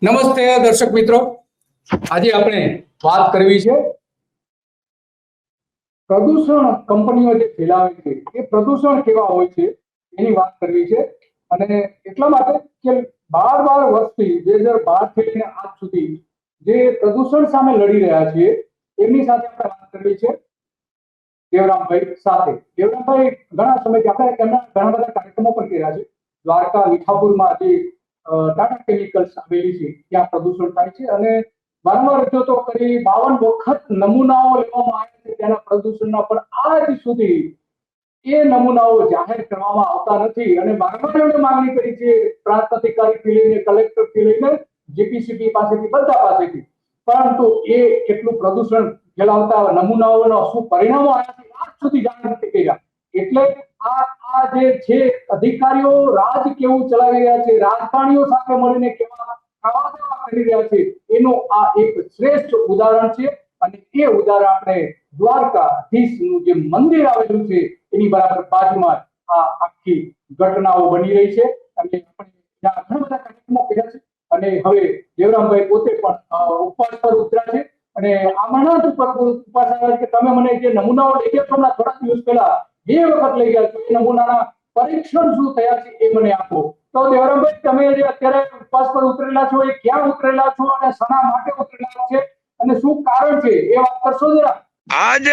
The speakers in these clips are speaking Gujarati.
નમસ્તે દર્શક મિત્રો, આજે આપણે વાત કરવી છે પ્રદૂષણ કંપનીઓ જે ફેલાવે છે એ પ્રદૂષણ કેવા હોય છે એની વાત કરવી છે. અને એટલા માટે કે 12 વર્ષથી 2012 થી લઈને આજ સુધી જે પ્રદૂષણ સામે લડી રહ્યા છીએ એમની સાથે આપણે વાત કરવી છે દેવરામભાઈ સાથે. દેવરામભાઈ ઘણા સમયથી આપણે એમના ઘણા બધા કાર્યક્રમો પણ કર્યા છે. દ્વારકા મીઠાપુરમાં જે ટાટા કેમિકલ્સ આવેલી છે ત્યાં પ્રદૂષણ થાય છે અને વારંવાર રજૂઆતો કરી 52 વખત નમૂનાઓ લેવામાં આવ્યા છે ત્યાંના પ્રદૂષણના, પણ આજ સુધી એ નમૂનાઓ જાહેર કરવામાં આવતા નથી. અને વારંવાર એમણે માંગણી કરી છે પ્રાંત અધિકારીથી લઈને કલેક્ટરથી લઈને જીપીસીબી પાસેથી, બધા પાસેથી, પરંતુ એ કેટલું પ્રદૂષણ ફેલાવતા નમૂનાઓના શું પરિણામો આવ્યા છે આજ સુધી જાણ નથી કર્યા. એટલે આ જે છે અધિકારીઓ રાજ કેવું ચલાવી રહ્યા છે, રાજકારણીઓ સાથે મળીને કેવા ખાવા દેવા કરી રહ્યા છે એનું આ એક શ્રેષ્ઠ ઉદાહરણ છે. અને એ ઉદાહરણ આપણે દ્વારકાધીશનું જે મંદિર આવેલું છે એની બરાબર બાજુમાં આ આખી ઘટનાઓ બની રહી છે. અને ઘણા બધા કાર્યક્રમો કર્યા છે અને હવે દેવરામભાઈ પોતે પણ ઉપવાસ પર ઉતર્યા છે અને આમણાં જ ઉપવાસ આવ્યા કે તમે મને જે નમૂનાઓ લઈ ગયા છો થોડા દિવસ પહેલા 2 વખત લઈ ગયા છો એ નમૂનાના પરીક્ષણ શું થયા છે એ મને આપો. તો દેવરામભાઈ, તમે જે અત્યારે ઉપવાસ પર ઉતરેલા છો એ ક્યાં ઉતરેલા છો અને શના માટે ઉતરેલા છે અને શું કારણ છે એ વાત કરશો જરા. આજ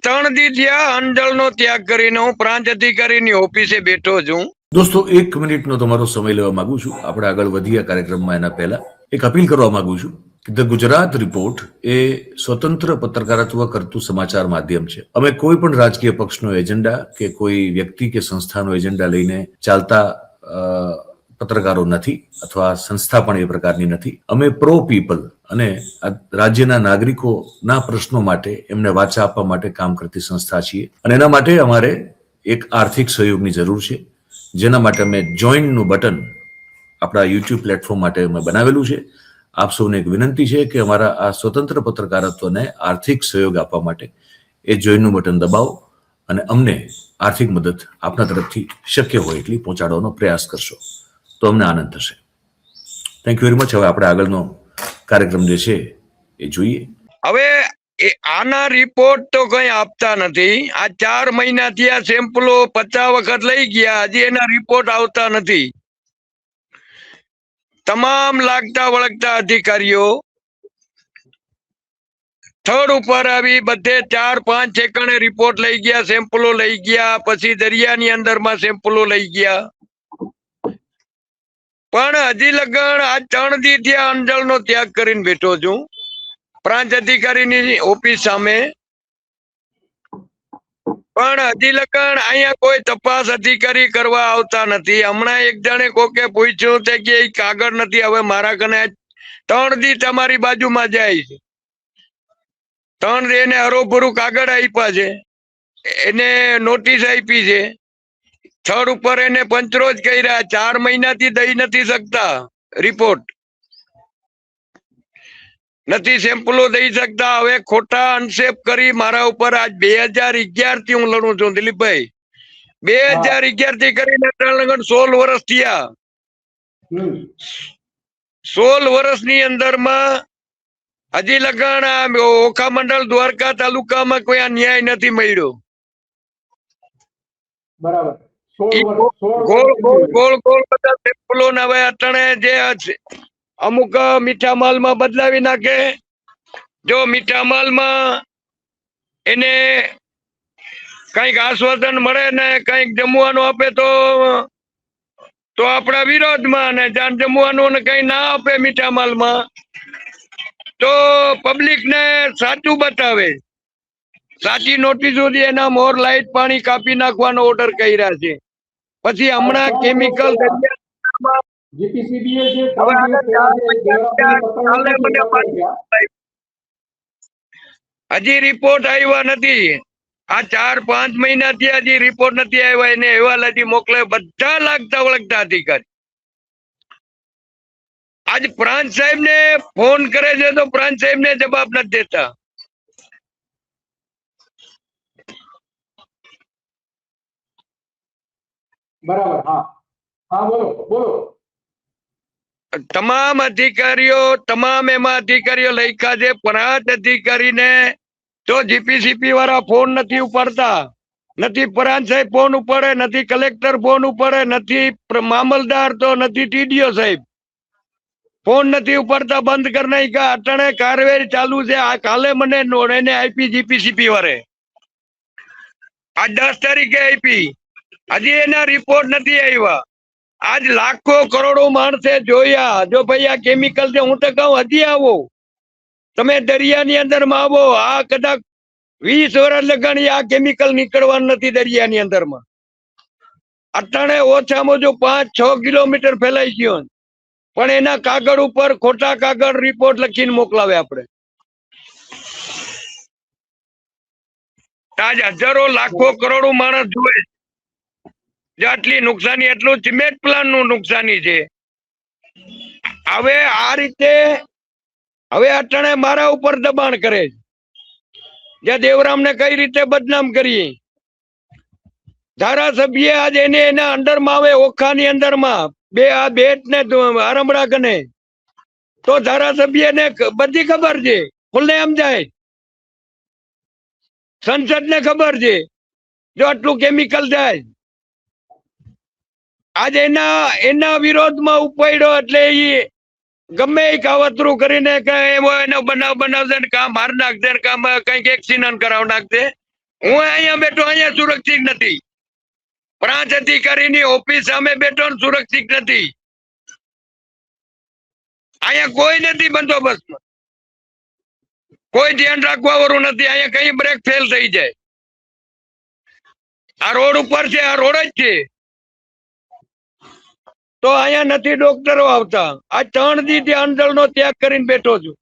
3 દી થયા અંજળનો ત્યાગ કરીને હું પ્રાંત અધિકારીની ઓફિસે બેઠો છું. દોસ્તો, 1 મિનિટનો તમારો સમય લેવા માંગુ છું. આપણે આગળ વધીએ કાર્યક્રમમાં એના પહેલા એક અપીલ કરવા માંગુ છું કે ધ ગુજરાત રિપોર્ટ એ સ્વતંત્ર પત્રકારત્વ કરતું સમાચાર માધ્યમ છે. અમે કોઈ પણ રાજકીય પક્ષનો એજન્ડા કે કોઈ વ્યક્તિ કે સંસ્થાનો એજન્ડા લઈને ચાલતા પત્રકારો નથી, અથવા સંસ્થા પણ એ પ્રકારની નથી. અમે પ્રો પીપલ અને રાજ્યના નાગરિકોના પ્રશ્નો માટે એમને વાચા આપવા માટે કામ કરતી સંસ્થા છીએ. અને એના માટે અમારે એક આર્થિક સહયોગની જરૂર છે, જેના માટે અમે જોઈનનું બટન આપણા યુટ્યુબ પ્લેટફોર્મ માટે અમે બનાવેલું છે. આપ સૌને એક વિનંતી છે કે અમારા આ સ્વતંત્ર પત્રકારત્વને આર્થિક સહયોગ આપવા માટે એ જોઈનનું બટન દબાવો અને અમને આર્થિક મદદ આપના તરફથી શક્ય હોય એટલી પહોંચાડવાનો પ્રયાસ કરશો તો અમને આનંદ થશે. Thank you very much. હવે આપણે આગળનો કાર્યક્રમ જે છે એ જોઈએ. હવે આના રિપોર્ટ તો કઈ આપતા નથી. આ 4 મહિનાથી આ સેમ્પલો 50 વખત લઈ ગયા, હજી એના રિપોર્ટ આવતા નથી. તમામ લાગતા વળગતા અધિકારીઓ સ્થળ ઉપર આવી બધે 4-5 ઠેકાણે રિપોર્ટ લઈ ગયા, સેમ્પલો લઈ ગયા, પછી દરિયાની અંદરમાં સેમ્પલો લઈ ગયા, પણ હજી લગન આ 3 દી થયા અંજળનો ત્યાગ કરીને બેઠો છું પ્રાંત અધિકારીની ઓફિસ સામે. પણ હજી લગન અહીંયા કોઈ તપાસ અધિકારી કરવા આવતા નથી. હમણાં એક જણે કોકે પૂછ્યું તે કે કાગળ નથી. હવે મારા કને 3 દી તમારી બાજુમાં જાય છે, 3 દી એને હરોભરું કાગળ આપ્યા છે, એને નોટિસ આપી છે, સ્થળ ઉપર એને પંચરોજ કર્યા. 4 મહિનાથી દઈ નથી શકતા રિપોર્ટ, નથી સેમ્પલો દઈ શકતા. હવે ખોટા અનસેપ કરી મારા ઉપર આજ 2011 થી હું લડું છું દિલીપભાઈ. 2011 થી કરીને 16 વર્ષ થયા. 16 વર્ષની અંદરમાં હજી લગન ઓખા મંડળ દ્વારકા તાલુકામાં કોઈ આ ન્યાય નથી મળ્યો. બરાબર. ગોળ બધા સેમ્પલો હવે અટણે જે અમુક મીઠા માલમાં બદલાવી નાખે. જો મીઠા માલમાં એને કઈક આશ્વાસન મળે ને કઈક જમવાનું આપે તો આપણા વિરોધમાં, અને જાણ જમવાનું ને કઈ ના આપે મીઠા માલમાં તો પબ્લિક ને સાચું બતાવે, સાચી નોટિસો એના મોર લાઈટ પાણી કાપી નાખવાનો ઓર્ડર કર્યા છે. પછી હમણાં કેમિકલ હજી રિપોર્ટ આવ્યા નથી. આ 4-5 મહિનાથી હજી રિપોર્ટ નથી આવ્યા. એને અહેવાલ હજી મોકલે બધા લાગતા વળગતા અધિકારી. આજ પ્રાંત સાહેબ ને ફોન કરે છે તો પ્રાંત સાહેબ ને જવાબ નથી દેતા. બરાબર. હા હા, બોલો બોલો. તમામ એમાં અધિકારીઓ લખ્યા છે. પ્રાંત અધિકારીને તો જીપીસીપી વાળા ફોન નથી ઉપાડતા, નથી પ્રાંત સાહેબ ફોન ઉપાડે, નથી કલેક્ટર ફોન ઉપાડે, નથી મામલદાર, તો નથી ટીડીઓ સાહેબ ફોન નથી ઉપાડતા, બંધ કરી નાખ્યા. અટાણે કાર્યવાહી ચાલુ છે. આ કાલે મને એને આપી જીપીસીપી વાળે, આ 10 તારીખે આપી, હજી એના રિપોર્ટ નથી આવ્યા. આજ લાખો કરોડો માણસે જોયા. જો ભાઈ આ કેમિકલ છે, હું તો કહું હજી આવો, તમે દરિયાની અંદર માં આવો. આ કદાચ 20 વર્ષ લગાડી આ કેમિકલ નીકળવાનું નથી દરિયાની અંદર માં. અટાણે ઓછામાં જો 5-6 કિલોમીટર ફેલાઈ ગયો, પણ એના કાગળ ઉપર ખોટા કાગળ રિપોર્ટ લખીને મોકલાવે. આપણે આજ હજારો લાખો કરોડો માણસ જોવે. જો આટલી નુકસાની, એટલું સિમેન્ટ પ્લાન્ટ નું નુકસાની છે. હવે આ રીતે હવે અટાણે મારા ઉપર દબાણ કરે છે. જ્યાં દેવરામ ને કઈ રીતે બદનામ કરીએ. ધારાસભ્ય આજે એને એના અંડર માં આવે, ઓખાની અંદર માં આ બેટ ને આરમડા કને, તો ધારાસભ્ય ને બધી ખબર છે, ખુલ્લે એમ જાય. સંસદ ને ખબર છે જો આટલું કેમિકલ જાય. આજે એના વિરોધમાં ઉપાડ્યો એટલે એ ગમે એ કાવતરું કરીને એનો બનાવશે ને કામ માર નાખશે ને કામ કઈક એક્સિડન્ટ કરાવ નાખશે. હું અહીંયા બેઠો, અહીંયા સુરક્ષિત નથી. પ્રાંત અધિકારીની ઓફિસ સામે બેઠો ને સુરક્ષિત નથી. અહીંયા કોઈ નથી બંદોબસ્તમાં, કોઈ ધ્યાન રાખવા વાળું નથી. અહીંયા કઈ બ્રેક ફેલ થઈ જાય. આ રોડ ઉપર છે, આ રોડ જ છે, તો અહીંયા નથી ડોક્ટરો આવતા. આ 3 દી આંદોલન નો ત્યાગ કરીને બેઠો છું.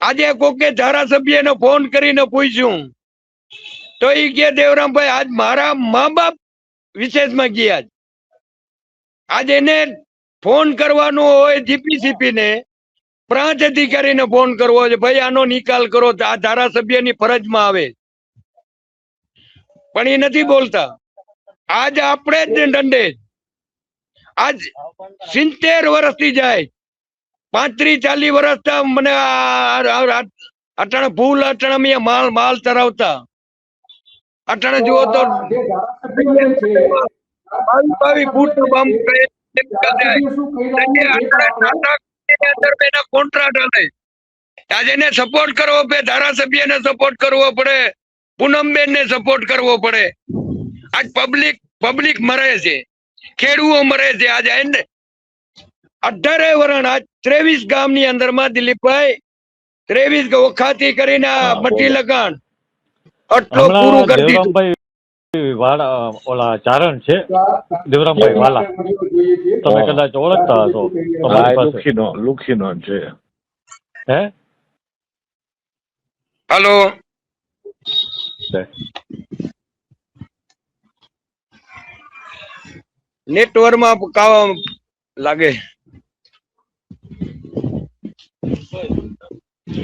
આજે કોકે ધારાસભ્યને ફોન કરીને પૂછ્યું તો એ કે દેવરામભાઈ આજ મારા મા બાપ વિશેષમાં ગયા. આજ એને ફોન કરવાનો હોય જીપીસીપી ને, પ્રાંત અધિકારીને ફોન કરવો છે, ભાઈ આનો નિકાલ કરો. આ ધારાસભ્યની ફરજમાં આવે, પણ એ નથી બોલતા. આજ આપણે જ દંડે. આજ 70 વર્ષથી જાય, 35-40 વર્ષ મને અટાણે ફૂલ અટાણે માલ તરાવતા. અટાણે જુઓ તો 22 ફૂટ કોન્ટ્રાક્ટ હાલે. આજે એને સપોર્ટ કરવો પડે, ધારાસભ્યને સપોર્ટ કરવો પડે, પૂનમબેન ને સપોર્ટ કરવો પડે. આજ પબ્લિક મરે છે, ખેડૂતો મરે છે. આજે 18 વર્ષ, આજ 23 ગામ ની અંદર માં દિલીપભાઈ 23 ઓખાથી કરીને મટી લગાણ આટલું પૂરું કરી દીધું. ઓલા ચારણ છે દેવરામભાઈ વાલા, તમે કદાચ ઓળખતા હશો. લુક્ષીનો છે. હે હાલો, નેટવર્ક માં કામ લાગે.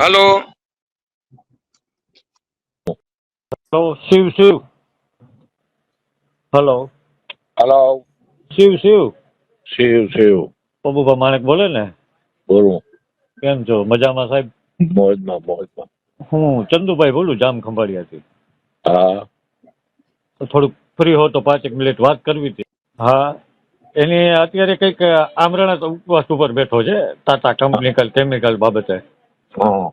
હાલો, શિવ હલો શિવ પબુભા માણેક બોલે ને? બોલું. કેમ છો? મજામાં સાહેબ? મોજમાં. હું ચંદુભાઈ બોલું, જામ ખંભાળિયાથી. હા, થોડુંક ફ્રી હો તો 5 મિનિટ વાત કરવી હતી. હા, એની અત્યારે કઈક આમરણા ઉપવાસ ઉપર બેઠો છે ટાટા કેમિકલ બાબતે. હા.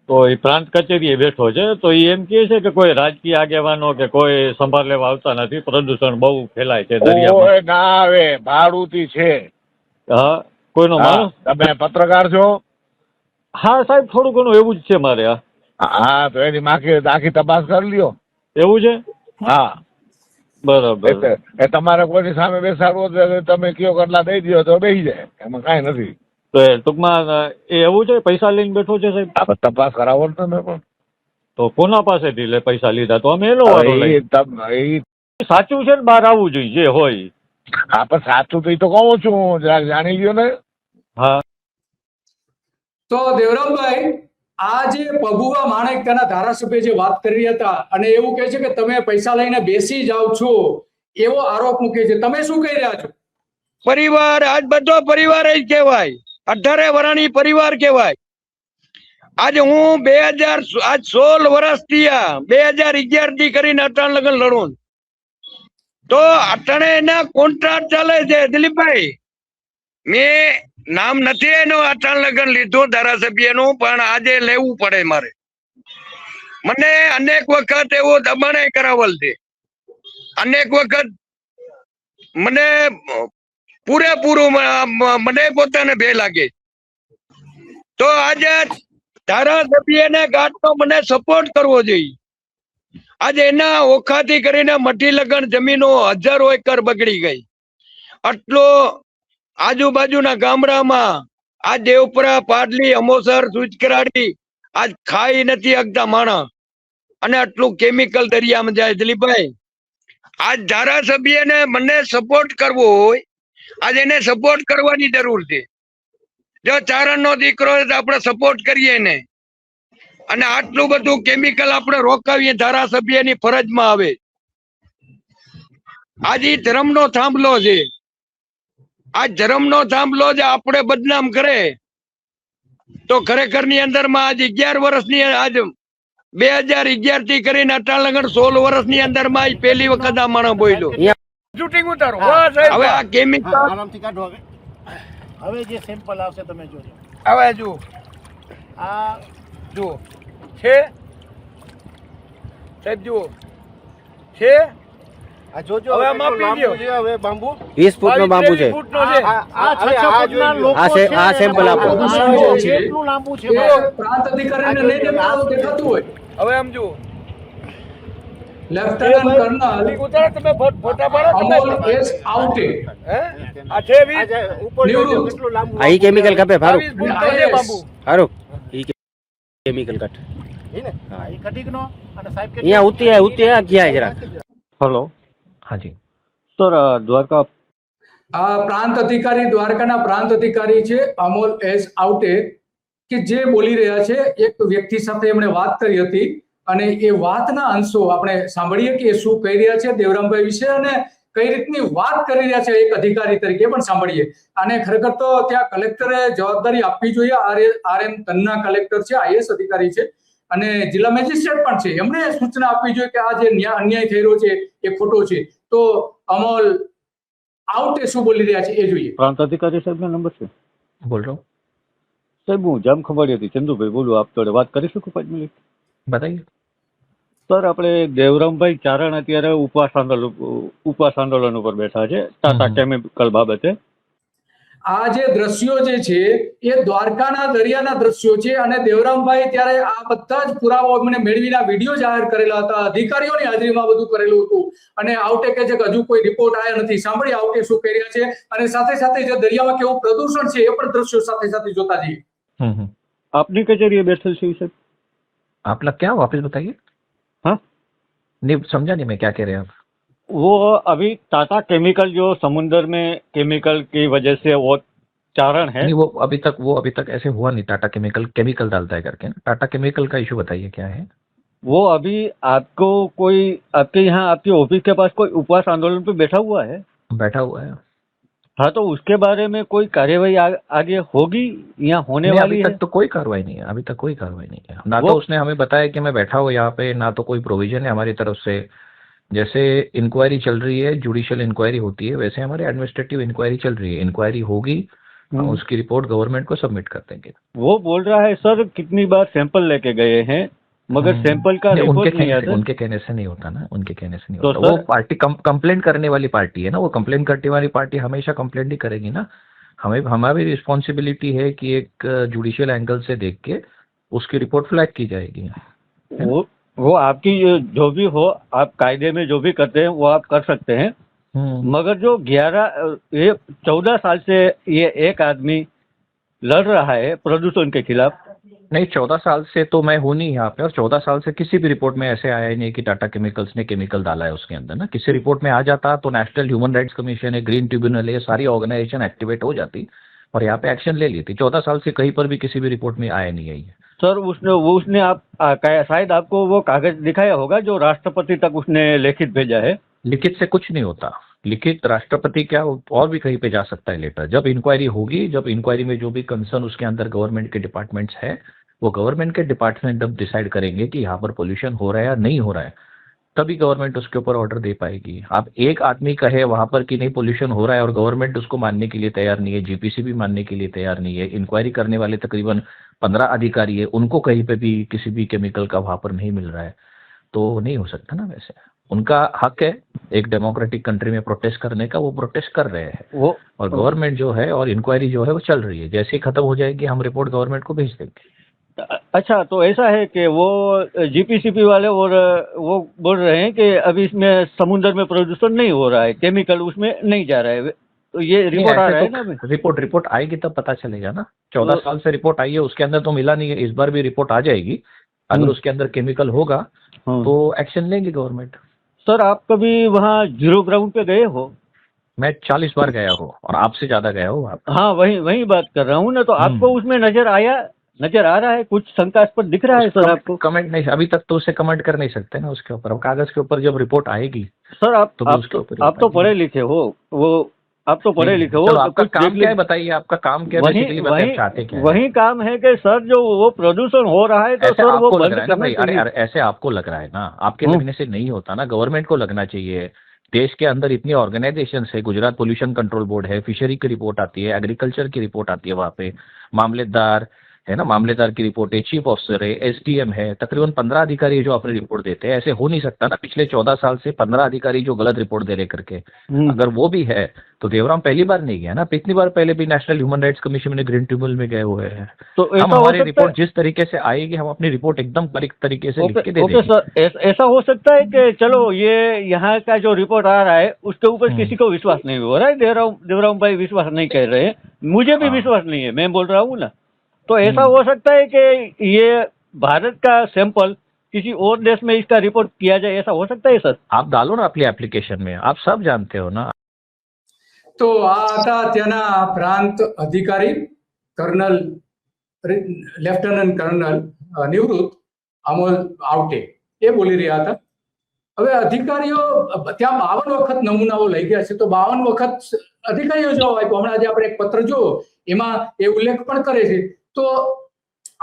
તો એ પ્રાંત કચેરીએ બેઠો છે. તો એ એમ કહે છે કે કોઈ રાજકીય આગેવાનો કે કોઈ સંભાળ લેવા આવતા નથી, પ્રદૂષણ બહુ ફેલાય છે દરિયામાં. ઓય ના આવે, ભાડુતી છે. હા, કોઈનો માણસ? તમે પત્રકાર છો? હા સાહેબ, થોડું ઘણું એવું જ છે મારે. હા, તો એની આખી તપાસ કરી લ્યો. એવું છે? હા, બરાબર. એ તમારે કોઈની સામે બેસાડવો તમે કયો કેટલા દઈ દો તો બેસી જાય, એમાં કઈ નથી. તો એ ટૂંકમાં એ એવું છે, પૈસા લઈને બેઠો છે સાહેબ? તપાસ કરાવો ને તમે પણ. તો કોના પાસેથી લે પૈસા લીધા? તો અમે એનો વારો લઈએ. સાચું છે ને, બહાર આવવું જોઈએ જે હોય. હા, પણ સાચું તો એ તો કહું છું, જરાક જાણી લ્યો ને. હા, તો દેવરામભાઈ, આ જે પબુભા માણેક તેના ધારાસભ્ય જે વાત કરી હતા અને એવું કહે છે કે તમે પૈસા લઈને બેસી જાઓ છો, એવો આરોપ મૂકે છે. તમે શું કહી રહ્યા છો? પરિવાર આજ બધો પરિવાર જ કહેવાય, 18 વર્ષની પરિવાર કહેવાય. આજે હું 2000 આજ 16 વર્ષ થયા, 2011 થી કરીને અટાણ લગન લડું, તો અટાણે એના કોન્ટ્રાક્ટ ચાલે છે. દિલીપભાઈ, મેં નામ નથી એનું અટાણ લગન લીધું ધારાસભ્યનું, પણ આજે લેવું પડે મારે. મને અનેક વખત એવો દબાણે કરાવેલ છે, અનેક વખત મને પૂરેપૂરું મને પોતાને ભે લાગે. તો આજે ધારાસભ્યને ગાંઠનો મને સપોર્ટ કરવો જોઈએ. આજે એના ઓખાથી કરીને મઠી લગન જમીનો 1000 એકર બગડી ગઈ. આટલો આજુબાજુના ગામડામાં આ દેવપુરા, પાડલી, અમોસર, સુચકરાડી આજ ખાઈ નથી શકતા માણસ, અને આટલું કેમિકલ દરિયામાં જાય. દિલીપભાઈ, આજ ધારાસભ્યને મને સપોર્ટ કરવો હોય, આજે એને સપોર્ટ કરવાની જરૂર છે. જો ચારણનો દીકરો હોય તો આપણે સપોર્ટ કરીએ ને, અને આટલું બધું કેમિકલ આપણે રોકાવીએ, ધારાસભ્યની ફરજમાં આવે. આજે ધર્મનો થાંભલો છે, આ ધર્મનો થાંભલો જે આપણે બદનામ કરે તો ખરેખર ની અંદર માં આજ 11 વર્ષની, આજ 2011 થી કરીને અટાણ લગન 16 વર્ષની અંદર માં પહેલી વખત આ માણસ બોલ્યો. શૂટિંગ ઉતારો. હવે આ કેમિકલ આરામથી કાઢો. હવે જે સેમ્પલ આવશે તમે જોજો. હવે જુઓ, આ જુઓ છે સાહેબ, જુઓ છે. આ જોજો. હવે આમાં કેટલું આપી લાંબુ છે. હવે બાંબુ 20 ફૂટનો બાંબુ છે. આ છે. આ જોઈ આ સેમ્પલ આપો. કેટલું લાંબુ છે. પ્રાંત અધિકારીને લઈને આવું દેખાતું હોય. હવે આમ જુઓ, લેફ્ટનન્ટ કર્નલ ઉતારો તમે ફોટા પાડો તમે. અમોલ એસ આઉટે હે આ છે 20 આ ઉપર જોજો કેટલું લાંબુ. આ ઈ કેમિકલ કપે ફારૂક 22 ફૂટનો છે બાબુ. ફારૂક ઈ કેમિકલ કટ છે ને? આ કટીકનો અને સાહેબ કે અહીંયા ઉતી ક્યાં જરા. હલો, હાજી સર, દ્વારકા આ પ્રાંત અધિકારી, દ્વારકાના પ્રાંત અધિકારી છે અમોલ એસ આઉટે, કે જે બોલી રહ્યા છે. એક વ્યક્તિ સાથે એમણે વાત કરી હતી, અને એ વાતના અંશો આપણે સાંભળીએ કે એ શું કહી રહ્યા છે દેવરામભાઈ વિશે, અને કઈ રીતની વાત કરી રહ્યા છે એક અધિકારી તરીકે પણ સાંભળીએ. અને ખરેખર તો ત્યાં કલેક્ટરે જવાબદારી આપવી જોઈએ. RM તન્ના કલેક્ટર છે, IAS અધિકારી છે, અને જિલ્લા મેજિસ્ટ્રેટ પણ છે. એમણે સૂચના આપવી જોઈએ કે આ જે અન્યાય થઈ રહ્યો છે એ ખોટો છે. તો અમોલ આઉટે શું બોલી રહ્યા છે એ જોઈએ. પ્રાંત અધિકારી સાહેબનો નંબર છે. બોલ રહા સાહેબ, હું જામ ખંભાળિયાથી ચંદુભાઈ બોલું. આપ જોડે વાત કરી શકું 5 મિનિટ? हूँ बताइए સર, આપણે દેવરામભાઈ ચારણ અત્યારે ઉપવાસ આંદોલન ઉપર બેઠા છે ટાટા કેમિકલ બાબતે. આ જે દ્રશ્યો જે છે એ દ્વારકાના દરિયાના દ્રશ્યો છે, અને દેવરામભાઈ ત્યારે આ બધા જ પુરાવાઓ મને મેળવીના વિડીયો જાહેર કરેલા હતા, અધિકારીઓની હાજરીમાં બધું કરેલું હતું. અને આઉટે કહે છે કે હજુ કોઈ રિપોર્ટ આવ્યા નથી. સાંભળી આઉટે શું કહી રહ્યા છે, અને સાથે સાથે જે દરિયામાં કેવું પ્રદૂષણ છે એ પણ દ્રશ્યો સાથે સાથે જોતા જઈએ. આપની કચેરીએ બેઠેલ છે સાહેબ? आप लोग क्या वापस बताइए. हाँ नहीं समझा नहीं मैं क्या कह रहे हैं आप. वो अभी टाटा केमिकल जो समुद्र में केमिकल की वजह से वो चारण है. नहीं वो अभी तक ऐसे हुआ नहीं. टाटा केमिकल डालता है करके. टाटा केमिकल का इशू बताइए क्या है. वो अभी आपको कोई आपके यहाँ आपके ऑफिस के पास कोई उपवास आंदोलन पे बैठा हुआ है. हाँ, तो उसके बारे में कोई कार्यवाही आगे होगी, यहाँ होने वाली अभी है? तक तो कोई कार्रवाई नहीं है. अभी तक कोई कार्रवाई नहीं है. ना तो उसने हमें बताया कि मैं बैठा हूँ यहाँ पे, ना तो कोई प्रोविजन है हमारी तरफ से. जैसे इंक्वायरी चल रही है, जुडिशियल इंक्वायरी होती है, वैसे हमारे एडमिनिस्ट्रेटिव इंक्वायरी चल रही है. इंक्वायरी होगी, हम उसकी रिपोर्ट गवर्नमेंट को सबमिट कर देंगे. वो बोल रहा है सर कितनी बार सैंपल लेके गए हैं मगर सैंपल का रिपोर्ट नहीं आता. उनके कहने से नहीं होता ना. उनके कहने से नहीं तो होता. वो पार्टी कंप्लेंट करने वाली पार्टी है ना. वो कंप्लेंट करने वाली पार्टी हमेशा कंप्लेंट ही करेगी ना. हमारी रिस्पॉन्सिबिलिटी है कि एक जुडिशियल एंगल से देख के उसकी रिपोर्ट फ्लैग की जाएगी. वो आपकी जो भी हो, आप कायदे में जो भी करते हैं वो आप कर सकते हैं. मगर जो 14 साल से ये एक आदमी लड़ रहा है प्रदूषण के खिलाफ. नहीं, 14 साल से तो मैं हूँ नहीं यहाँ पे, और 14 साल से किसी भी रिपोर्ट में ऐसे आया ही नहीं कि टाटा केमिकल्स ने केमिकल डाला है उसके अंदर ना. किसी रिपोर्ट में आ जाता तो नेशनल ह्यूमन राइट्स कमीशन है, ग्रीन ट्रिब्यूनल है, सारी ऑर्गेनाइजेशन एक्टिवेट हो जाती और यहाँ पे एक्शन ले लेती. 14 साल से कहीं पर भी किसी भी रिपोर्ट में आया नहीं है ये. सर, उसने आप शायद आपको वो कागज दिखाया होगा जो राष्ट्रपति तक उसने लिखित भेजा है. लिखित से कुछ नहीं होता. लिखित राष्ट्रपति क्या और भी कहीं पे जा सकता है लेटर। जब इंक्वायरी होगी, जब इंक्वायरी में जो भी कंसर्न उसके अंदर गवर्नमेंट के डिपार्टमेंट्स है, वो गवर्नमेंट के डिपार्टमेंट अब डिसाइड करेंगे कि यहाँ पर पोल्यूशन हो रहा है या नहीं हो रहा है, तभी गवर्नमेंट उसके ऊपर ऑर्डर दे पाएगी। आप एक आदमी कहे वहां पर कि नहीं पोल्यूशन हो रहा है और गवर्नमेंट उसको मानने के लिए तैयार नहीं है, जीपीसी भी मानने के लिए तैयार नहीं है, इंक्वायरी करने वाले तकरीबन 15 अधिकारी है, उनको कहीं पे भी किसी भी केमिकल का वहां पर नहीं मिल रहा है, तो नहीं हो सकता ना। वैसे उनका हक है एक डेमोक्रेटिक कंट्री में प्रोटेस्ट करने का, वो प्रोटेस्ट कर रहे हैं वो और गवर्नमेंट जो है और इंक्वायरी जो है वो चल रही है। जैसे ही खत्म हो जाएगी हम रिपोर्ट गवर्नमेंट को भेज देंगे। अच्छा, तो ऐसा है कि वो जीपीसीपी वाले और वो बोल रहे हैं कि अभी इसमें समुद्र में प्रदूषण नहीं हो रहा है, केमिकल उसमें नहीं जा रहा है, तो ये रिपोर्ट आ रहा है ना अभी? रिपोर्ट आएगी तब पता चलेगा ना। 14 साल से रिपोर्ट आई है, उसके अंदर तो मिला नहीं है, इस बार भी रिपोर्ट आ जाएगी। अगर उसके अंदर केमिकल होगा तो एक्शन लेंगे गवर्नमेंट। सर, आप कभी वहाँ जीरो ग्राउंड पे गए हो? मैं 40 बार गया हूँ और आपसे ज्यादा गया हूँ आप। हाँ, वही बात कर रहा हूँ ना। तो आपको उसमें नजर आ रहा है, कुछ शंकास्पद दिख रहा है सर आपको? कमेंट नहीं, अभी तक तो उसे कमेंट कर नहीं सकते ना उसके ऊपर। अब कागज के ऊपर जब रिपोर्ट आएगी सर, आप तो पढ़े लिखे हो, आप तो पढ़े लिखे हो। चलो, आपका काम क्या है बताइए, आपका काम क्या है, चाहते क्या है? वही काम है कि सर जो वो प्रदूषण हो रहा है तो सर वो बंद करना चाहिए। अरे ऐसे आपको लग रहा है ना, आपके लगने से नहीं होता ना, गवर्नमेंट को लगना चाहिए। देश के अंदर इतनी ऑर्गेनाइजेशन है, गुजरात पोल्यूशन कंट्रोल बोर्ड है, फिशरी की रिपोर्ट आती है, एग्रीकल्चर की रिपोर्ट आती है, वहाँ पे मामलेदार है ना, मामलेदार की रिपोर्ट है, चीफ ऑफिसर है, एसडीएम है, तकरीबन 15 अधिकारी जो अपनी रिपोर्ट देते हैं। ऐसे हो नहीं सकता ना, पिछले 14 साल से 15 अधिकारी जो गलत रिपोर्ट दे रहे करके। अगर वो भी है तो देवराम पहली बार नहीं गया ना, पिछली बार पहले भी नेशनल ह्यूमन राइट्स कमीशन में ग्रीन ट्रिब्यूनल में गए हुए हैं। तो हम हमारी रिपोर्ट जिस तरीके से आएगी, हम अपनी रिपोर्ट एकदम करेक्ट तरीके से लिख के दे देंगे। सर, ऐसा हो सकता है कि चलो ये यहाँ का जो रिपोर्ट आ रहा है उसके ऊपर किसी को विश्वास नहीं हो रहा है, देवराम भाई विश्वास नहीं कर रहे हैं, मुझे भी विश्वास नहीं है, मैं बोल रहा हूँ ना। तो ऐसा हो सकता है कि ये भारत का सैंपल किसी और देश में इसका रिपोर्ट किया जाए, ऐसा हो सकता है सर? आप डालो ना अपनी एप्लीकेशन में, आप सब जानते हो ना। તો આ હતા ત્યાંના પ્રાંત અધિકારી કર્નલ લેફ્ટનન્ટ કર્નલ નિવૃત્ત અમોલ આવટે એ બોલી રહ્યા હતા. હવે અધિકારીઓ ત્યાં 52 વખત નમૂનાઓ લઈ ગયા છે, તો 52 વખત અધિકારીઓ જવાબ આપ્યો. હમણાં આજે આપણે એક પત્ર જો એમાં એ ઉલ્લેખ પણ કરે છે. તો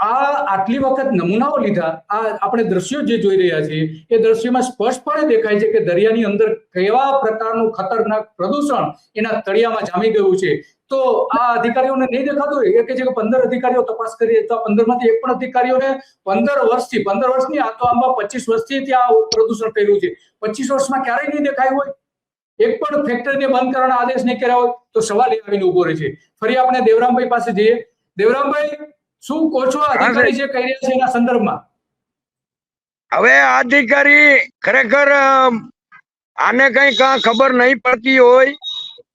આ આટલી વખત નમૂનાઓ લીધા, આ આપણે દ્રશ્યો જે જોઈ રહ્યા છીએ એ દ્રશ્યમાં સ્પષ્ટપણે દેખાય છે કે દરિયાની અંદર કેવા પ્રકારનું ખતરનાક પ્રદૂષણ એના તળિયામાં જામી ગયું છે. તો આ અધિકારીઓને નહીં દેખાતું હોય? એ કહે છે કે 15 અધિકારીઓ તપાસ કરીએ તો 15 માંથી એક પણ અધિકારીઓને 15 વર્ષની, આ તો આમાં 25 વર્ષથી ત્યાં પ્રદૂષણ કર્યું છે, 25 વર્ષમાં ક્યારેય નહીં દેખાયું હોય? એક પણ ફેક્ટરીને બંધ કરવાનો આદેશ નહીં કર્યા હોય? તો સવાલ એ આવીને ઉભો રહે છે. ફરી આપણે દેવરામભાઈ પાસે જઈએ. દેવરામભાઈ, શું કહો છો અધિકારી જે કહી રહ્યા છે એના સંદર્ભમાં? હવે અધિકારી ખરેખર આને કઈ ખબર નહીં પડતી હોય.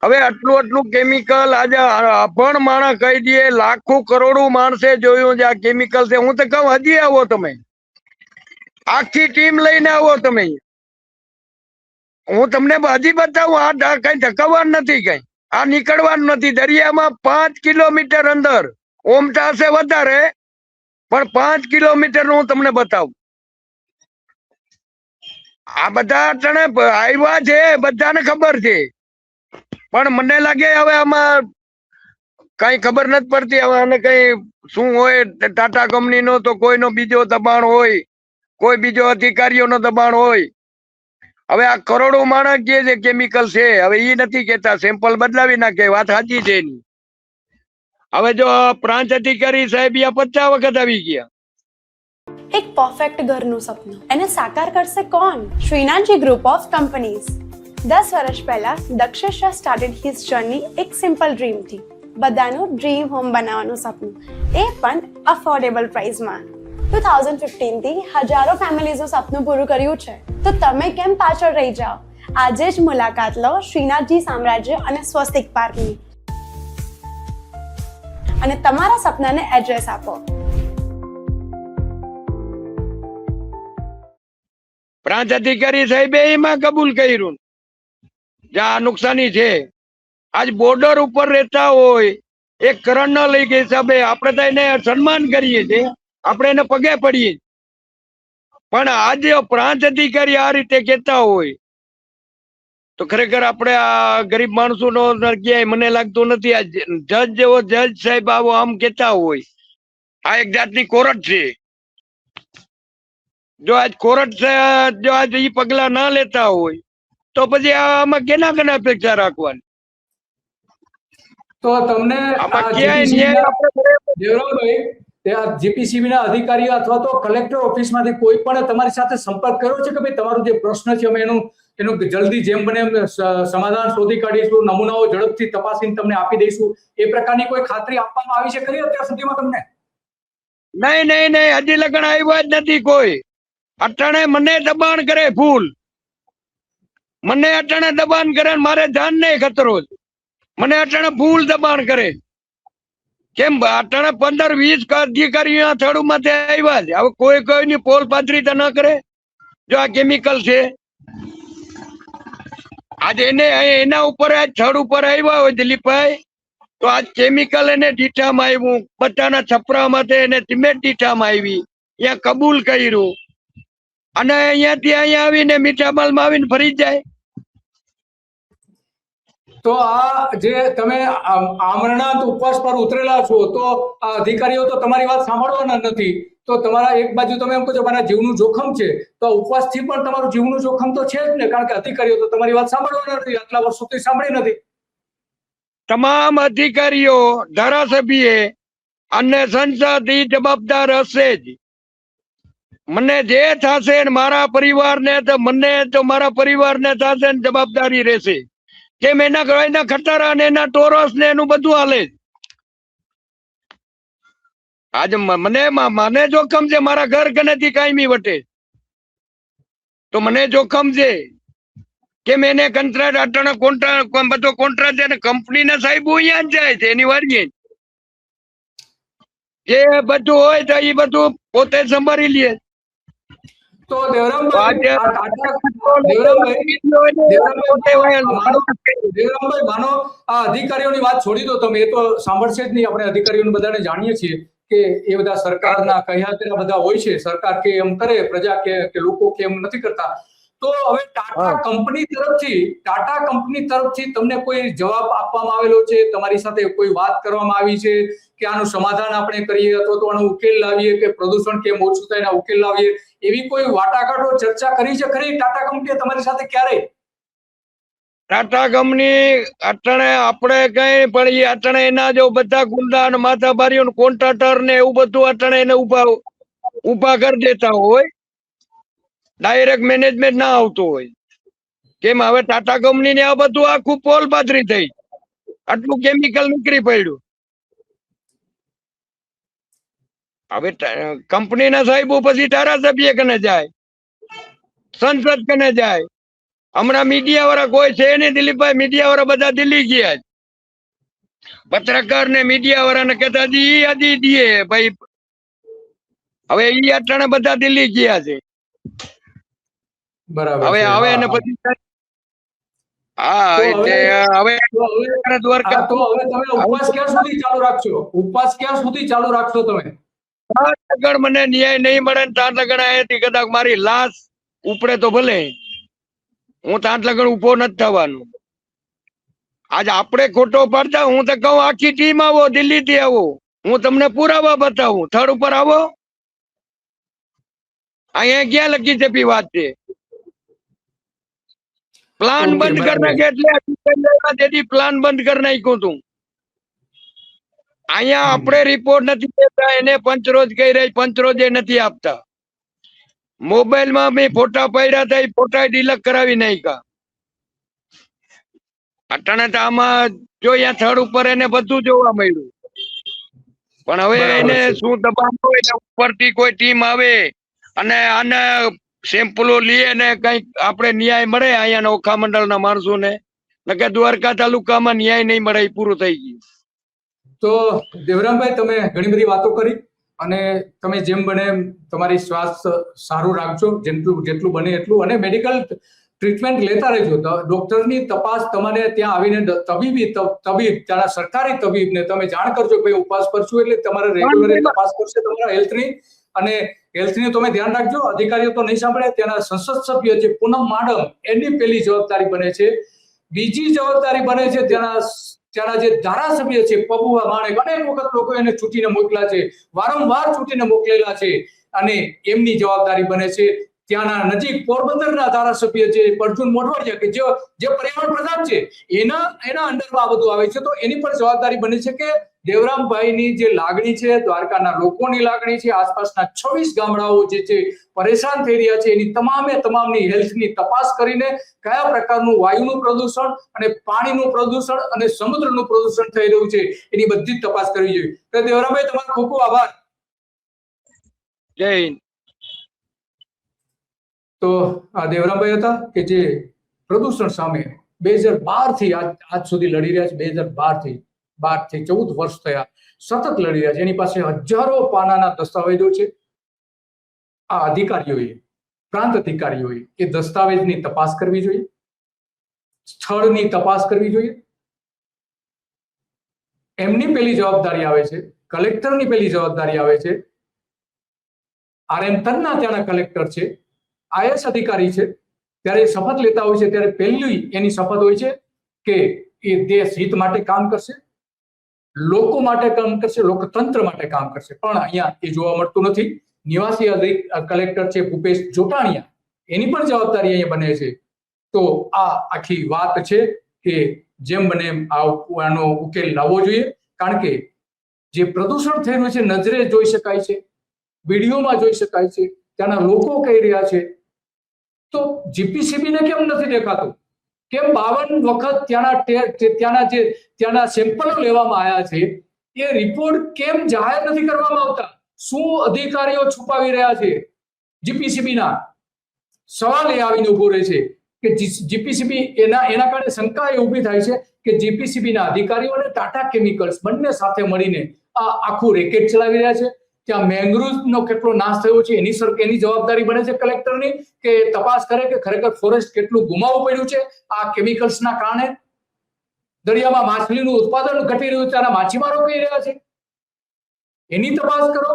હવે આટલું કેમિકલ આજે અભણ માણસ કહી દે, લાખો કરોડો માણસે જોયું છે આ કેમિકલ છે. હું તો કહું હજી આવો તમે, આખી ટીમ લઈને આવો તમે. હું તમને હજી બતાવું, આ કઈ ધકાવવાનું નથી, કઈ આ નીકળવાનું નથી. દરિયામાં 5 કિલોમીટર અંદર ઓમટા હશે વધારે, પણ 5 કિલોમીટર નું હું તમને બતાવું. આ બધા આવ્યા છે, બધાને ખબર છે, પણ મને લાગે હવે આમાં કઈ ખબર નથી પડતી. હવે આને કઈ શું હોય, ટાટા કંપની નો તો કોઈનો બીજો દબાણ હોય, કોઈ બીજો અધિકારીઓનો દબાણ હોય. હવે આ કરોડો માણસ કે છે કેમિકલ છે, હવે એ નથી કેતા સેમ્પલ બદલાવી નાખે, વાત સાચી છે એની. હવે જો પ્રાંત અધિકારી સાહેબ 50 વખત આવી ગયા. એક પરફેક્ટ ઘરનું સપનું એને સાકાર કરશે કોણ? Shrinathji group of companies. 10 વર્ષ પહેલા Dakshesh Shah started his journey એક સિમ્પલ ડ્રીમ થી. બધાનું ડ્રીમ હોમ બનાવવાનું સપનું, એ પણ અફોર્ડેબલ પ્રાઇસમાં. 2015 થી હજારો ફેમિલીઝનું સપનું પૂરું કર્યું છે, તો તમે કેમ પાછળ રહી જાઓ? આજે જ મુલાકાત લો શ્રીનાથજી સામ્રાજ્ય અને સ્વસ્તિક પાર્કની અને તમારા સપનાને એડ્રેસ આપો. પ્રાંત અધિકારી સાહેબે એમાં કબૂલ કર્યું જ્યાં નુકસાની છે. આજ બોર્ડર ઉપર રહેતા હોય એક કર્નલ હિસાબે આપણે તો એને સન્માન કરીએ છીએ, આપણે એને પગે પડીએ, પણ આજે પ્રાંત અધિકારી આ રીતે કહેતા હોય તો ખરેખર આપણે આ ગરીબ માણસોનો ક્યાંય મને લાગતું નથી. આ જજ જેવો જજ સાહેબ આવો આમ કેતા હોય, આ એક જાતની કોર્ટ છે. જો આજ કોર્ટ જો આજ ઈ પગલા ના લેતા હોય તો પછી આમાં કેના અપેક્ષા રાખવાની? તો તમને આમાં આ ક્યાંય GPCB ન્યાય ના- આપણે દેવરામભાઈ, ત્યાં જીપીસીબી ના અધિકારીઓ અથવા તો કલેક્ટર ઓફિસમાંથી કોઈ પણ તમારી સાથે સંપર્ક કર્યો છે કે ભાઈ તમારું જે પ્રશ્ન છે અમે એનું જલ્દી જેમ બને એમ સમાધાન શોધી કાઢીશું, નમૂનાઓ ઝડપથી તપાસીને તમને આપી દઈશું, એ પ્રકારની કોઈ ખાતરી આપવામાં આવી છે ખરી અત્યાર સુધીમાં તમને? નહીં, હજી લગન આવ્યા જ નથી કોઈ. અટાણે મને દબાણ કરે ફૂલ, મને અટાણે દબાણ કરે ને મારે જાન ને ખતરો છે. મને અટાણે ફૂલ દબાણ કરે. કેમ અટાણે 15-20 અધિકારીઓ થડું માં આવ્યા છે. હવે કોઈની પોલ પાથરી તો ન કરે. જો આ કેમિકલ છે આજે એના ઉપર આજ થડ ઉપર આવ્યા હોય દિલીપભાઈ, તો આજ કેમિકલ એને ડીઠામાં આવ્યું, બધાના છપરામાં એને સિમેન્ટ ડીઠામાં આવી, અહીંયા કબૂલ કર્યું, અને અહીંયાથી અહીંયા આવીને મીઠા માલમાં આવીને ફરી જાય. તો આ જે તમે આમરણાંત ઉપવાસ પર ઉતરેલા છો, તો આ અધિકારીઓ તો તમારી વાત સાંભળવાના નથી. તો તમારા એક બાજુ તમે એમ કહો છો મારા જીવનું જોખમ છે, તો ઉપવાસથી પણ તમારું જીવનું જોખમ તો છે જ ને, કારણ કે અધિકારીઓ તો તમારી વાત સાંભળવાના નથી, આટલા વર્ષોથી સાંભળી નથી. તમામ અધિકારીઓ, ધારાસભ્ય અને સંસદ ઈ જવાબદાર હશે જ. મને જે થશે મારા પરિવારને તો મારા પરિવારને થશે ને જવાબદારી રહેશે. કેમ એના ખટારા ને એના ટોરસ ને એનું બધું હાલે. આજે મને જોખમ છે મારા ઘર કનેથી કાયમી વટે, તો મને જોખમ છે. કેમ એને કંટ્રાક્ટ અટાણે કોન્ટ્રાક્ટ બધો કોન્ટ્રાક્ટ છે ને કંપનીના સાહેબ અહીંયા જ જાય છે એની વાડીએ. જે બધું હોય તો એ બધું પોતે સંભાળી લે. તો દેવરામભાઈ, માનો આ અધિકારીઓની વાત છોડી દો તમે, એ તો સાંભળશે જ નહીં. આપણે અધિકારીઓને બધાને જાણીએ છીએ કે એ બધા સરકારના કહ્યા તેના બધા હોય છે. સરકાર કે એમ કરે, પ્રજા કે લોકો કે એમ નથી કરતા. તો હવે ટાટા કંપની તરફથી તમને કોઈ જવાબ આપવામાં આવેલો છે? તમારી સાથે કોઈ વાત કરવામાં આવી છે કે આનું સમાધાન આપણે કરીએ અથવા તો આનો ઉકેલ લાવીએ, કે પ્રદૂષણ કેમ ઓછું થાય એના ઉકેલ લાવીએ, એવી કોઈ વાટાઘાટો ચર્ચા કરી છે ખરી ટાટા કંપનીએ તમારી સાથે ક્યારે? ટાટા કંપની અટાણે આપણે કઈ પણ એ અટાણે એના જો બધા ગુંડા અને માથાભારીઓ કોન્ટ્રાક્ટર ને એવું બધું અટાણે એને ઉભા કરી દેતા હોય, ડાયરેક્ટ મેનેજમેન્ટ ના આવતું હોય. કેમ હવે ટાટા કંપની ને આ બધું આખું પોલ પાથરી થઈ, આટલું કેમિકલ નીકળી પડ્યું. હવે કંપનીના સાહેબો પછી ધારાસભ્ય કને જાય, સંસદ કને જાય. હમણાં મીડિયા વાળા કોઈ છે નહીં દિલીપભાઈ, મીડિયા વાળા બધા દિલ્હી ગયા. પત્રકાર ને મીડિયા વાળા ને કહેતા હજી દીએ ભાઈ, હવે ઈ અટાણે બધા દિલ્હી ગયા છે. બરાબર. હવે એને પછી દ્વારકા, તો હવે તમે ઉપવાસ ક્યાં સુધી ચાલુ રાખશો? ઉપવાસ ક્યાં સુધી ચાલુ રાખશો તમે? આગળ મને ન્યાય નહીં મળે ને ત્યાં લગન અહીંયાથી કદાચ મારી લાશ ઉપડે તો ભલે, હું ત્યાં લગન ઉભો નથી થવાનું. આજ આપણે ખોટો પડતા, હું તો કહું આખી ટીમ આવો, દિલ્હી થી આવો, હું તમને પુરાવા બતાવું. થડ ઉપર આવો, અહીંયા ક્યાં લખી છે વાત છે? પ્લાન બંધ કરી નાખે એટલે પ્લાન બંધ કરી નાખ્યું તું. અહીંયા આપણે રિપોર્ટ નથી દેતા, એને પંચરોજ કહી રહી, પંચરોજે નથી આપતા. મોબાઈલ માં મેં ફોટા પાડ્યા હતા, ફોટા ડિલીટ કરાવી નાખ્યા. અટાણે તો આમાં જો અહીંયા થડ ઉપર એને બધું જોવા મળ્યું. પણ હવે એને શું દબાણ હોય, ઉપરથી કોઈ ટીમ આવે અને આને સેમ્પલો લઈએ ને કઈક આપણે ન્યાય મળે અહીંયા ઓખા મંડળના માણસો ને, કે દ્વારકા તાલુકામાં ન્યાય નહીં મળે, એ પૂરું થઈ ગયું. તો દેવરામભાઈ, તમે ઘણી બધી વાતો કરી, અને તમે જેમ બને એમ તમારી સ્વાસ્થ્ય સારું રાખજો, જેટલું બને એટલું, અને મેડિકલ ટ્રીટમેન્ટ લેતા રહેજો. ડોક્ટરની તપાસ તમારે ત્યાં આવીને તબીબ ત્યાંના સરકારી તબીબને તમે જાણ કરજો કે ઉપવાસ પર છું, એટલે તમારે રેગ્યુલર તપાસ કરશે તમારા હેલ્થની, અને હેલ્થની તમે ધ્યાન રાખજો. અધિકારીઓ તો નહીં સાંભળે. ત્યાંના સંસદ સભ્ય છે પૂનમ માડમ, એની પહેલી જવાબદારી બને છે. બીજી જવાબદારી બને છે ત્યાંના જે ધારાસભ્ય છે પબુભા માણેક, અનેક વખત લોકો એને છૂટીને મોકલ્યા છે, વારંવાર છૂટીને મોકલેલા છે, અને એમની જવાબદારી બને છે ત્યાંના નજીક પોરબંદરના ધારાસભ્ય છે અર્જુન મોઢવાડિયા, કે જે પર્યાવરણ પ્રધાન છે, એના અંડરમાં આ બધું આવે છે. તો એની પણ જવાબદારી બને છે કે દેવરામભાઈની જે લાગણી છે, દ્વારકાના લોકોની લાગણી છે, આસપાસના 26 ગામડાઓ જે છે પરેશાન થઈ રહ્યા છે, એની તમામની હેલ્થની તપાસ કરીને કયા પ્રકારનું વાયુનું પ્રદૂષણ અને પાણીનું પ્રદૂષણ અને સમુદ્રનું પ્રદૂષણ થઈ રહ્યું છે એની બધી જ તપાસ કરવી જોઈએ. તો દેવરામભાઈ, તમારો ખૂબ ખૂબ આભાર. જય હિન્દ. તો આ દેવરામભાઈ હતા કે જે પ્રદૂષણ સામે 2012 થી આજ સુધી લડી રહ્યા છે. 2012 થી 14 વર્ષ થયા સતત લડી રહ્યા છે. એની પાસે હજારો પાનાના દસ્તાવેજો છે. આ અધિકારીઓએ, પ્રાંત અધિકારીઓએ એ દસ્તાવેજની તપાસ કરવી જોઈએ, સ્થળની તપાસ કરવી જોઈએ. એમની પેલી જવાબદારી આવે છે, કલેક્ટરની પેલી જવાબદારી આવે છે. RM તનના ત્યાંના કલેક્ટર છે, IS અધિકારી છે. ત્યારે શપથ લેતા હોય છે ત્યારે પહેલી એની શપથ હોય છે કે એ દેશ હિત માટે કામ કરશે, લોકો માટે કામ કરશે, લોકતંત્ર માટે કામ કરશે. પણ અહીંયા એ જોવા મળતું નથી. નિવાસી કલેક્ટર છે ભૂપેશ જોટાણીયા, એની પણ જવાબદારી અહીંયા બને છે. તો આ આખી વાત છે કે જેમ બને એમ આનો ઉકેલ લાવવો જોઈએ. કારણ કે જે પ્રદૂષણ થઈ રહ્યું છે નજરે જોઈ શકાય છે, વિડીયોમાં જોઈ શકાય છે, ત્યાંના લોકો કહી રહ્યા છે. તો GPCB ને કેમ નથી દેખાતું? કેમ 52 વખત ત્યાંના સેમ્પલો લેવામાં આવ્યા છે, એ રિપોર્ટ કેમ જાહેર નથી કરવામાં આવતા? શું અધિકારીઓ છુપાવી રહ્યા છે? GPCB ના સવાલ એ આવીને ઉભો રહે છે કે GPCB એના કારણે શંકા એ ઊભી થાય છે કે GPCB ના અધિકારીઓ અને ટાટા કેમિકલ્સ બંને સાથે મળીને આ આખું રેકેટ ચલાવી રહ્યા છે. ત્યાં મેંગ્રુવનો કેટલો નાશ થયો છે એની જવાબદારી બને છે કલેક્ટરની કે તપાસ કરે કે ખરેખર ફોરેસ્ટ કેટલું ગુમાવવું પડ્યું છે આ કેમિકલ્સના કારણે. દરિયામાં માછલીનું ઉત્પાદન ઘટી રહ્યું છે, આના માછીમારો કહી રહ્યા છે, એની તપાસ કરો.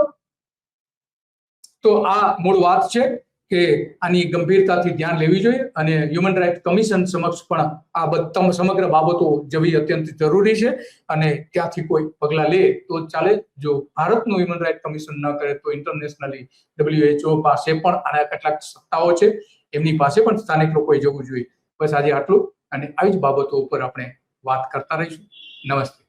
તો આ મૂળ વાત છે કે આની ગંભીરતાથી ધ્યાન લેવી જોઈએ અને હ્યુમન રાઇટ કમિશન સમક્ષ પણ આ સમગ્ર બાબતો જવી અત્યંત જરૂરી છે. અને ત્યાંથી કોઈ પગલાં લે તો ચાલે. જો ભારતનું હ્યુમન રાઇટ કમિશન ન કરે તો ઇન્ટરનેશનલી WHO પાસે પણ આના કેટલાક સત્તાઓ છે, એમની પાસે પણ સ્થાનિક લોકોએ જવું જોઈએ. બસ આજે આટલું, અને આવી જ બાબતો ઉપર આપણે વાત કરતા રહીશું. નમસ્તે.